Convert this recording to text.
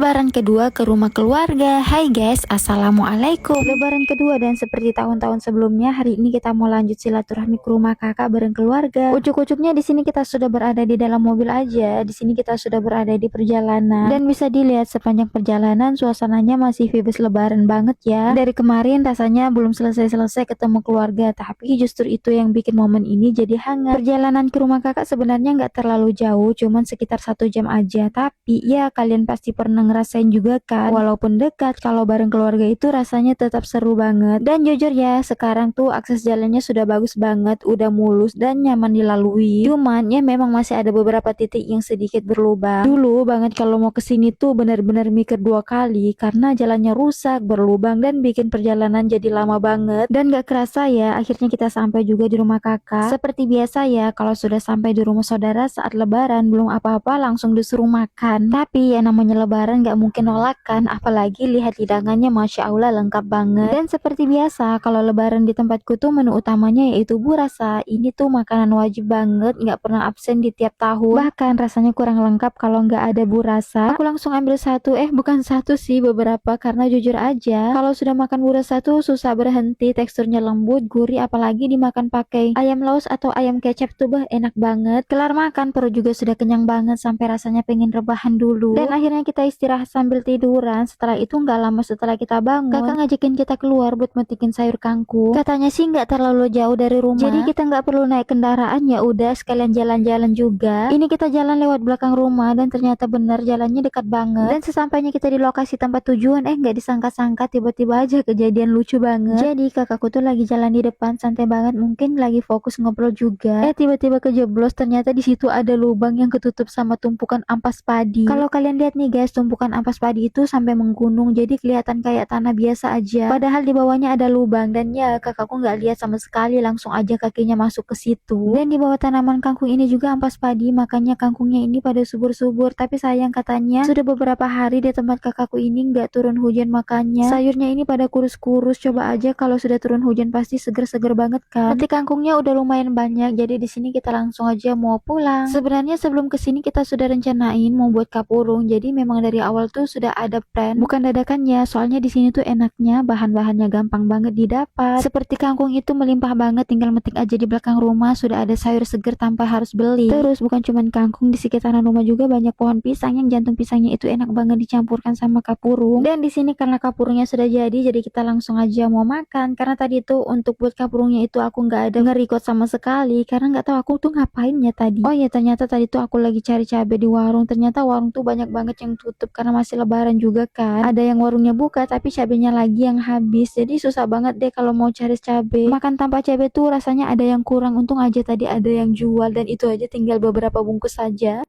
Lebaran kedua ke rumah keluarga. Hai guys, assalamualaikum. Lebaran kedua dan seperti tahun-tahun sebelumnya, hari ini kita mau lanjut silaturahmi ke rumah kakak bareng keluarga. Ujuk-ucuknya di sini kita sudah berada di dalam mobil aja. Di sini kita sudah berada di perjalanan dan bisa dilihat sepanjang perjalanan suasananya masih vibes Lebaran banget ya. Dari kemarin rasanya belum selesai-selesai ketemu keluarga, tapi justru itu yang bikin momen ini jadi hangat. Perjalanan ke rumah kakak sebenarnya nggak terlalu jauh, cuman sekitar 1 jam aja. Tapi ya kalian pasti pernah ngerasain juga kan, walaupun dekat, kalau bareng keluarga itu rasanya tetap seru banget. Dan jujur ya, sekarang tuh akses jalannya sudah bagus banget, udah mulus dan nyaman dilalui. Cuman ya memang masih ada beberapa titik yang sedikit berlubang. Dulu banget kalau mau kesini tuh benar-benar mikir 2 kali karena jalannya rusak, berlubang, dan bikin perjalanan jadi lama banget. Dan gak kerasa ya, akhirnya kita sampai juga di rumah kakak. Seperti biasa ya, kalau sudah sampai di rumah saudara saat lebaran, belum apa-apa langsung disuruh makan. Tapi ya namanya lebaran gak mungkin nolak kan, apalagi lihat hidangannya Masya Allah lengkap banget. Dan seperti biasa kalau lebaran di tempatku tuh menu utamanya yaitu burasa. Ini tuh makanan wajib banget, gak pernah absen di tiap tahun. Bahkan rasanya kurang lengkap kalau gak ada burasa. Aku langsung ambil satu, bukan satu sih, beberapa, karena jujur aja kalau sudah makan burasa tuh susah berhenti. Teksturnya lembut, gurih, apalagi dimakan pakai ayam laos atau ayam kecap tuh enak banget. Kelar makan perut juga sudah kenyang banget sampai rasanya pengen rebahan dulu. Dan akhirnya kita istirahat sambil tiduran. Setelah itu nggak lama setelah kita bangun, kakak ngajakin kita keluar buat metikin sayur kangkung. Katanya sih nggak terlalu jauh dari rumah, jadi kita nggak perlu naik kendaraan, ya udah sekalian jalan-jalan juga. Ini kita jalan lewat belakang rumah dan ternyata benar jalannya dekat banget. Dan sesampainya kita di lokasi tempat tujuan, nggak disangka-sangka tiba-tiba aja kejadian lucu banget. Jadi kakakku tuh lagi jalan di depan santai banget, mungkin lagi fokus ngobrol juga. Tiba-tiba kejeblos, ternyata di situ ada lubang yang ketutup sama tumpukan ampas padi. Kalau kalian lihat nih guys, tumpukan ampas padi itu sampai menggunung, jadi kelihatan kayak tanah biasa aja. Padahal di bawahnya ada lubang, dan ya kakakku nggak lihat sama sekali, langsung aja kakinya masuk ke situ. Dan di bawah tanaman kangkung ini juga ampas padi, makanya kangkungnya ini pada subur-subur. Tapi sayang katanya sudah beberapa hari di tempat kakakku ini nggak turun hujan, makanya sayurnya ini pada kurus-kurus. Coba aja kalau sudah turun hujan pasti seger-seger banget kan. Nanti kangkungnya udah lumayan banyak, jadi di sini kita langsung aja mau pulang. Sebenarnya sebelum kesini kita sudah rencanain mau buat kapurung, jadi memang dari awal tuh sudah ada plan, bukan dadakan ya. Soalnya di sini tuh enaknya bahan-bahannya gampang banget didapat. Seperti kangkung itu melimpah banget, tinggal metik aja di belakang rumah sudah ada sayur seger tanpa harus beli. Terus bukan cuman kangkung, di sekitaran rumah juga banyak pohon pisang yang jantung pisangnya itu enak banget dicampurkan sama kapurung. Dan di sini karena kapurungnya sudah jadi kita langsung aja mau makan. Karena tadi tuh untuk buat kapurungnya itu aku nggak ada nge-record sama sekali karena nggak tahu aku tuh ngapainnya tadi. Oh ya, ternyata tadi tuh aku lagi cari cabai di warung. Ternyata warung tuh banyak banget yang tutup karena masih lebaran juga kan. Ada yang warungnya buka tapi cabenya lagi yang habis. Jadi susah banget deh kalau mau cari cabai. Makan tanpa cabai tuh rasanya ada yang kurang. Untung aja tadi ada yang jual dan itu aja tinggal beberapa bungkus saja.